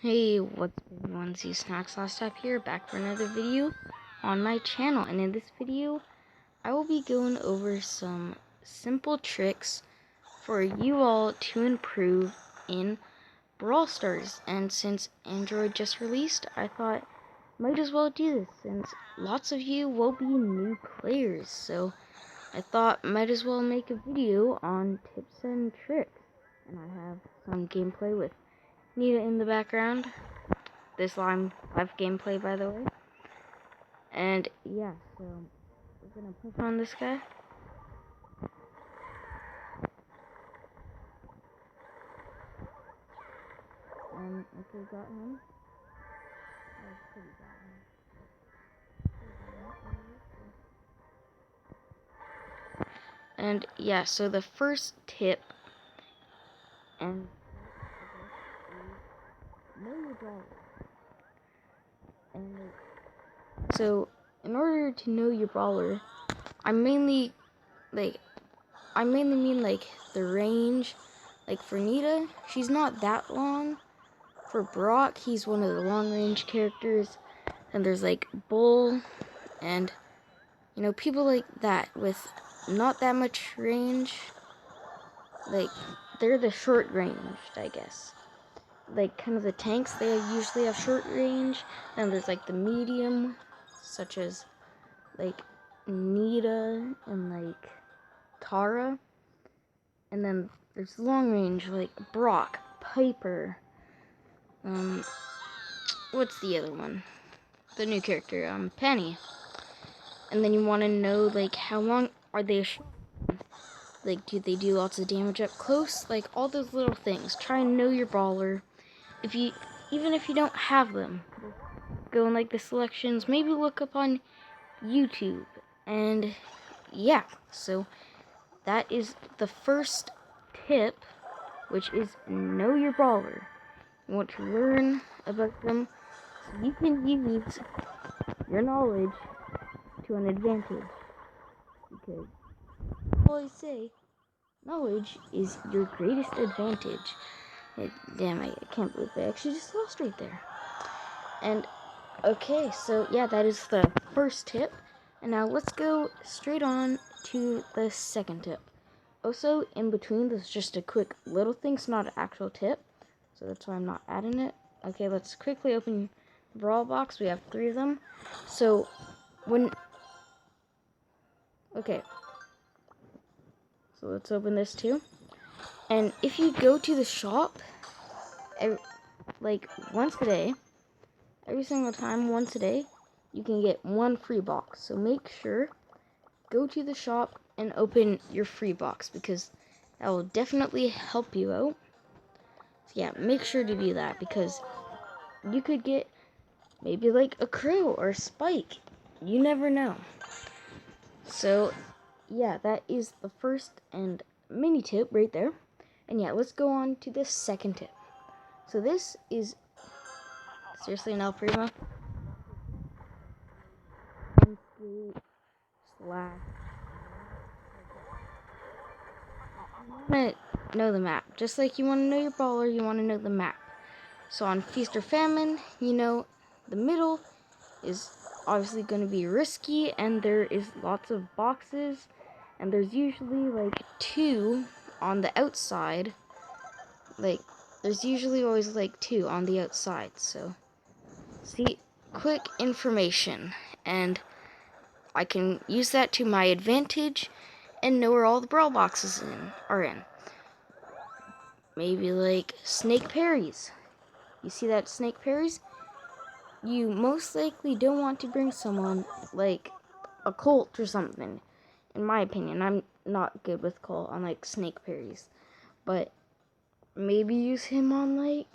Hey, what's up everyone, Snacks Last Step here, back for another video on my channel. And in this video, I will be going over some simple tricks for you all to improve in Brawl Stars. And since Android just released, I thought might as well do this since lots of you will be new players. So I thought might as well make a video on tips and tricks. And I have some gameplay with Nita in the background. This live gameplay, by the way. And yeah, so we're gonna push on this guy. And okay, got him. That's pretty bad. And yeah, so the first tip and know your brawler. And so in order to know your brawler, I mainly mean like the range. Like for Nita, she's not that long. For Brock, he's one of the long range characters. And there's like Bull and people like that with not that much range. Like they're the short ranged, I guess. Like kind of the tanks, they usually have short range. And there's like the medium, such as like Nita and like Tara. And then there's long range like Brock, Piper. What's the other one? The new character, Penny. And then you want to know like how long are they? Like, do they do lots of damage up close? Like all those little things. Try and know your brawler. Even if you don't have them, go in like the selections. Maybe look up on YouTube. And yeah, so that is the first tip, which is know your brawler. You want to learn about them so you can use your knowledge to an advantage. Because I always say, knowledge is your greatest advantage. Damn, I can't believe I actually just lost right there. And okay, so yeah, that is the first tip. And now let's go straight on to the second tip. Also, in between, this is just a quick little thing. It's not an actual tip, so that's why I'm not adding it. Okay, let's quickly open the Brawl box. We have 3 of them. So, okay. So let's open this too. And if you go to the shop, like once a day, every single time, once a day, you can get 1 free box. So make sure, go to the shop and open your free box because that will definitely help you out. So yeah, make sure to do that because you could get maybe like a Crow or a Spike. You never know. So yeah, that is the first and mini tip right there. And yeah, let's go on to the second tip. So this is seriously an El Primo. You want to know the map. Just like you want to know your brawler, you want to know the map. So on Feast or Famine, the middle is obviously going to be risky, and there is lots of boxes, and there's usually like 2 on the outside. Like, there's usually always like 2 on the outside. So, see, quick information, and I can use that to my advantage and know where all the Brawl boxes are in. Maybe like snake parries. You see that snake parries? You most likely don't want to bring someone like a Colt or something. In my opinion, I'm not good with Colt on like snake parries. But maybe use him on like,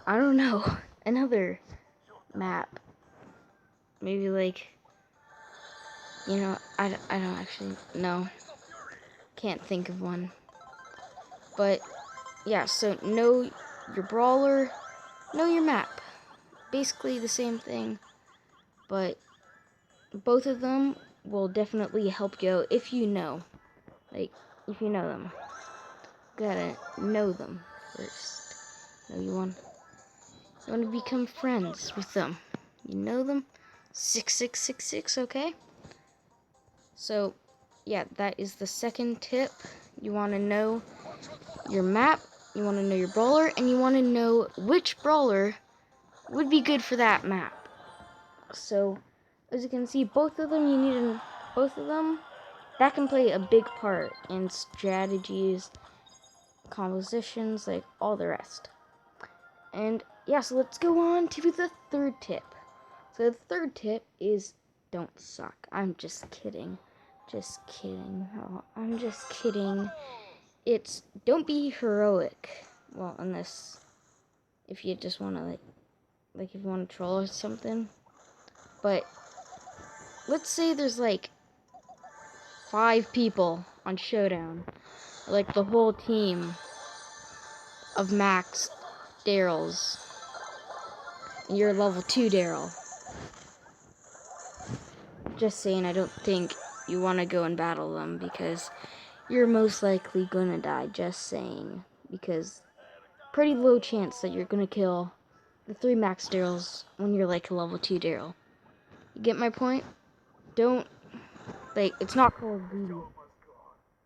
I don't know, another map. Maybe like, I don't actually know. Can't think of one. But yeah, so know your brawler, know your map. Basically the same thing, but both of them will definitely help you out if you know. Like, if you know them. Gotta know them first. No, you want to become friends with them. You know them? 6666, okay? So, yeah, that is the second tip. You want to know your map, you want to know your brawler, and you want to know which brawler would be good for that map. So, as you can see, both of them, that can play a big part in strategies, compositions, like all the rest. And yeah, so let's go on to the third tip. So the third tip is don't suck. I'm just kidding. Just kidding. Oh, I'm just kidding. It's don't be heroic. Well, unless if you just want to like if you want to troll or something. But let's say there's like 5 people on Showdown. Like the whole team of Max Daryls. And you're level 2 Daryl. Just saying, I don't think you want to go and battle them because you're most likely gonna die. Just saying. Because pretty low chance that you're gonna kill the 3 Max Daryls when you're like a level 2 Daryl. You get my point? Don't, like, it's not Call of Duty.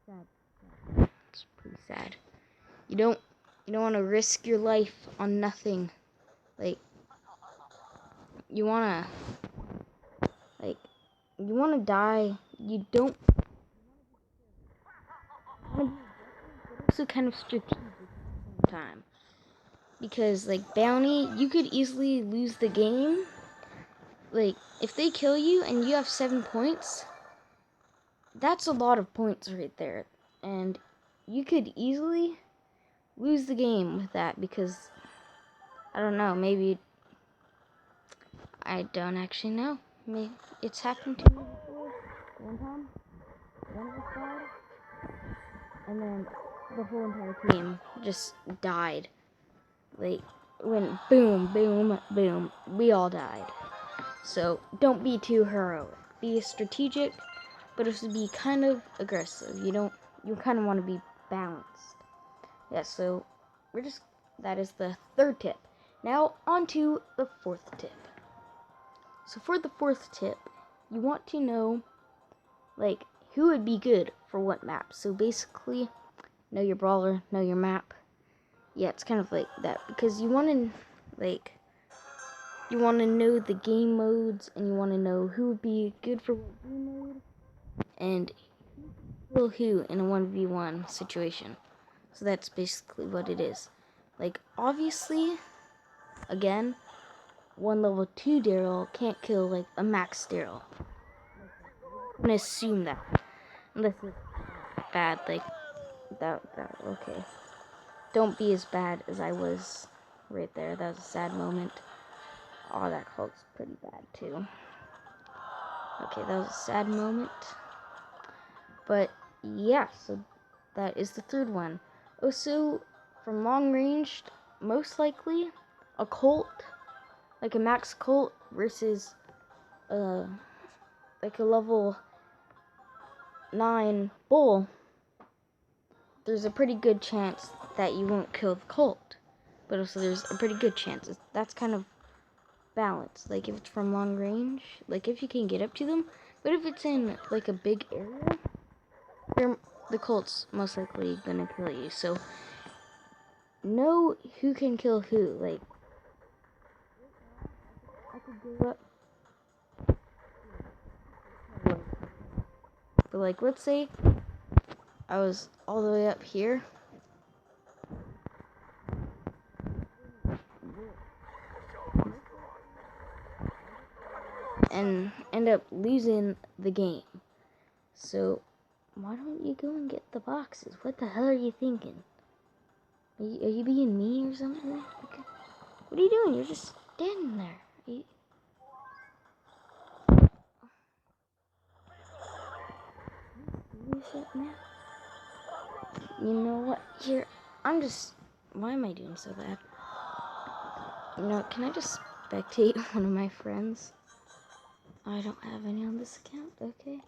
Sad. It's pretty sad. You don't want to risk your life on nothing. Like, you want to die. You don't also kind of strategic at the same time. Because, like, Bounty, you could easily lose the game. Like, if they kill you and you have 7 points, that's a lot of points right there. And you could easily lose the game with that because, I don't know, maybe, I don't actually know. Maybe it's happened to me before, one time, one of us died, and then the whole entire team just died. Like, went boom, boom, boom, we all died. So, don't be too heroic. Be strategic, but also be kind of aggressive. You kind of want to be balanced. Yeah, so, that is the third tip. Now, on to the fourth tip. So, for the fourth tip, you want to know, like, who would be good for what map. So, basically, know your brawler, know your map. Yeah, it's kind of like that. Because you want to, like, you want to know the game modes, and you want to know who would be good for what game mode, and who in a 1v1 situation. So that's basically what it is. Like, obviously, again, one level 2 Daryl can't kill, like, a Max Daryl. I'm gonna assume that. Unless it's bad, like, that, okay. Don't be as bad as I was right there. That was a sad moment. Oh, that cult's pretty bad, too. Okay, that was a sad moment. But, yeah, so that is the third one. Also, from long range, most likely, a Colt, like a Max Colt versus, like a level 9 Bull, there's a pretty good chance that you won't kill the Colt. But also there's a pretty good chance. That's kind of balanced. Like, if it's from long range, like, if you can get up to them. But if it's in, like, a big area, the Colt's most likely gonna kill you. So, know who can kill who. Like, I could go up. But, like, let's say I was all the way up here. And end up losing the game. So, why don't you go and get the boxes? What the hell are you thinking? Are you being mean or something? Okay. What are you doing? You're just standing there. You know what? Here, why am I doing so bad? You know, can I just spectate one of my friends? I don't have any on this account. Okay.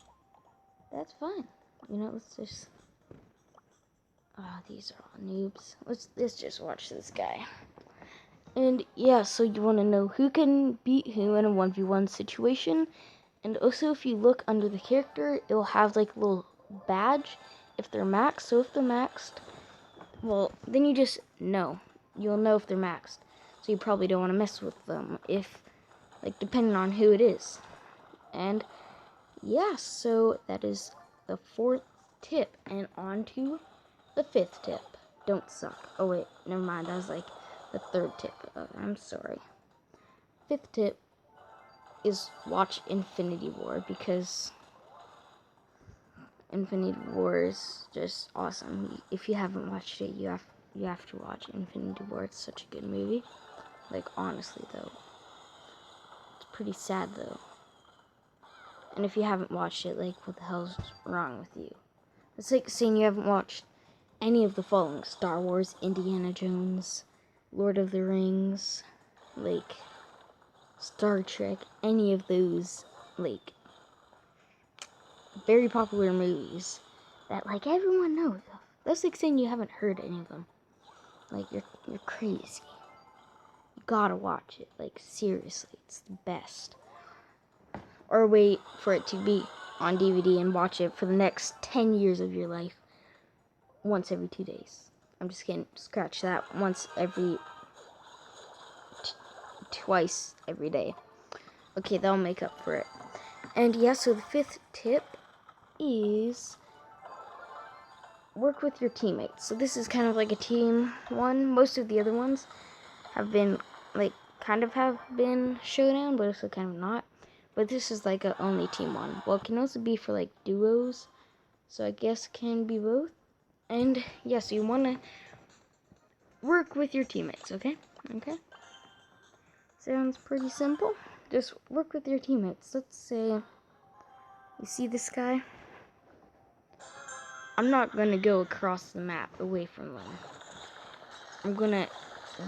That's fine. You know, let's just... These are all noobs. Let's just watch this guy. And yeah, so you want to know who can beat who in a 1v1 situation. And also, if you look under the character, it'll have like a little badge if they're maxed. So if they're maxed, well, then you just know. You'll know if they're maxed. So you probably don't want to mess with them if, like, depending on who it is. And yeah, so that is the 4th tip. And on to the 5th tip. Don't suck. Oh wait, never mind. That was like the 3rd tip. I'm sorry. 5th tip is watch Infinity War, because Infinity War is just awesome. If you haven't watched it, you have to watch Infinity War. It's such a good movie. Like, honestly though, it's pretty sad though. And if you haven't watched it, like, what the hell's wrong with you? It's like saying you haven't watched any of the following: Star Wars, Indiana Jones, Lord of the Rings, like Star Trek, any of those, like, very popular movies that, like, everyone knows of. That's like saying you haven't heard any of them. Like, you're crazy. You gotta watch it. Like, seriously, it's the best. Or wait for it to be on DVD and watch it for the next 10 years of your life. Once every 2 days. I'm just kidding. Scratch that. Once every... twice every day. Okay, that'll make up for it. And yeah, so the 5th tip is work with your teammates. So this is kind of like a team one. Most of the other ones have been, like, kind of have been showdown, but also kind of not. But this is like a only team one. Well, it can also be for like duos, so I guess it can be both. And yeah, so you want to work with your teammates, okay? Okay. Sounds pretty simple. Just work with your teammates. Let's say you see this guy. I'm not gonna go across the map away from them. I'm gonna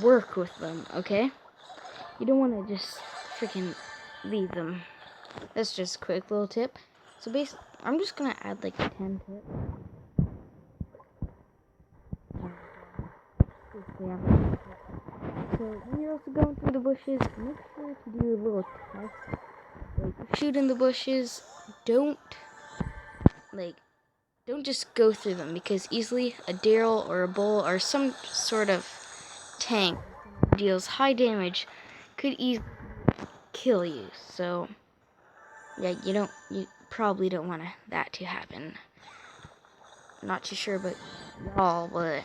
work with them, okay? You don't want to just freaking leave them. That's just a quick little tip. So basically, I'm just gonna add like 10 tips. So when you're also going through the bushes, make sure to do a little test. Like, shoot in the bushes. Don't just go through them, because easily a Daryl or a Bull or some sort of tank deals high damage could easily kill you. So yeah, you probably don't want that to happen. Not too sure about y'all, but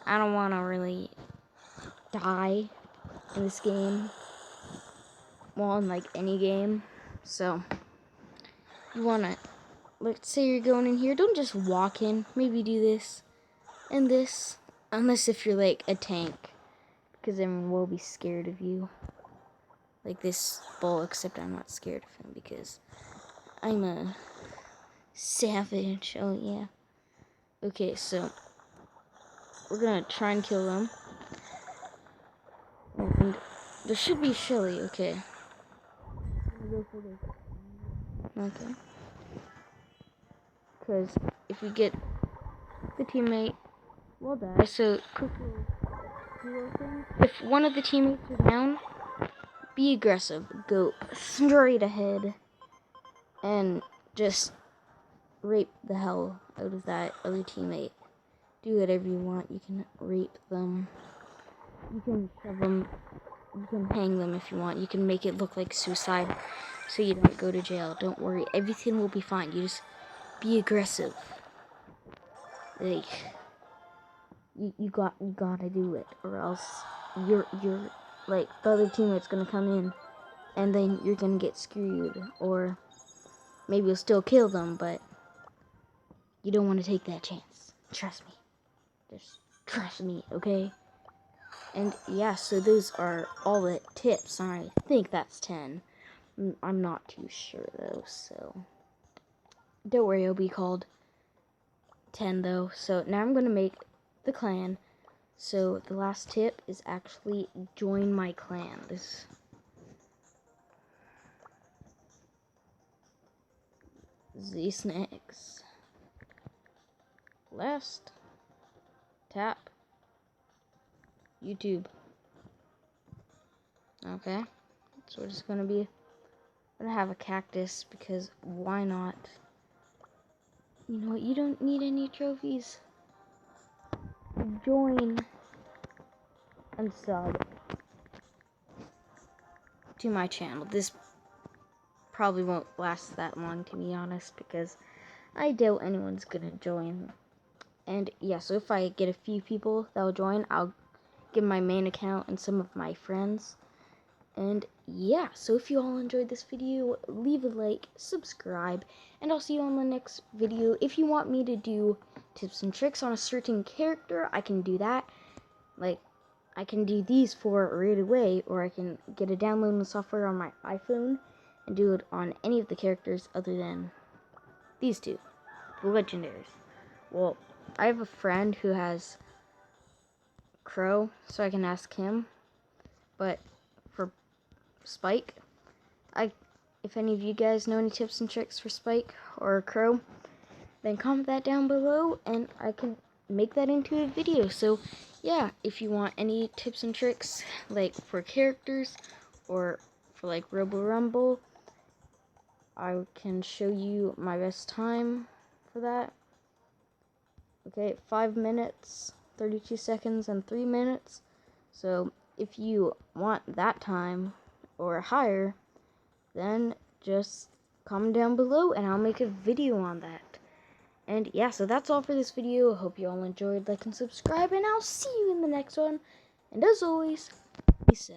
I don't want to really die in this game. Well, in like any game. So you want to, let's say you're going in here, don't just walk in. Maybe do this and this, unless if you're like a tank, because everyone will be scared of you. Like this Bull, except I'm not scared of him because I'm a savage. Oh yeah. Okay, so we're gonna try and kill them. And there should be Shelly, okay. Okay. Because if we get the teammate, we'll die. So, quick little thing. If one of the teammates is down, be aggressive. Go straight ahead and just rape the hell out of that other teammate. Do whatever you want. You can rape them. You can shove them. You can hang them if you want. You can make it look like suicide so you don't go to jail. Don't worry. Everything will be fine. You just be aggressive. Like, you gotta do it, or else you're like, the other teammate's gonna come in and then you're gonna get screwed, or maybe you'll still kill them, but you don't want to take that chance. Trust me. Just trust me, okay? And yeah, so those are all the tips. I think that's 10. I'm not too sure though, so don't worry, it'll be called 10 though. So now I'm gonna make the clan. So the last tip is actually join my clan. These next. Last tap YouTube. Okay, so we're just gonna have a cactus because why not? You know what? You don't need any trophies. Join and sub to my channel. This probably won't last that long, to be honest, because I doubt anyone's gonna join. And yeah, so if I get a few people that will join, I'll give my main account and some of my friends. And yeah, so if you all enjoyed this video, leave a like, subscribe, and I'll see you on the next video. If you want me to do tips and tricks on a certain character, I can do that. Like, I can do these for it right away, or I can get a downloading software on my iPhone and do it on any of the characters other than these two, the legendaries. Well, I have a friend who has Crow, so I can ask him. But for Spike, if any of you guys know any tips and tricks for Spike or Crow, then comment that down below and I can make that into a video. So yeah, if you want any tips and tricks like for characters or for like Robo Rumble, I can show you my best time for that. Okay, 5 minutes, 32 seconds, and 3 minutes. So if you want that time or higher, then just comment down below and I'll make a video on that. And yeah, so that's all for this video. Hope you all enjoyed. Like and subscribe, and I'll see you in the next one. And as always, peace out.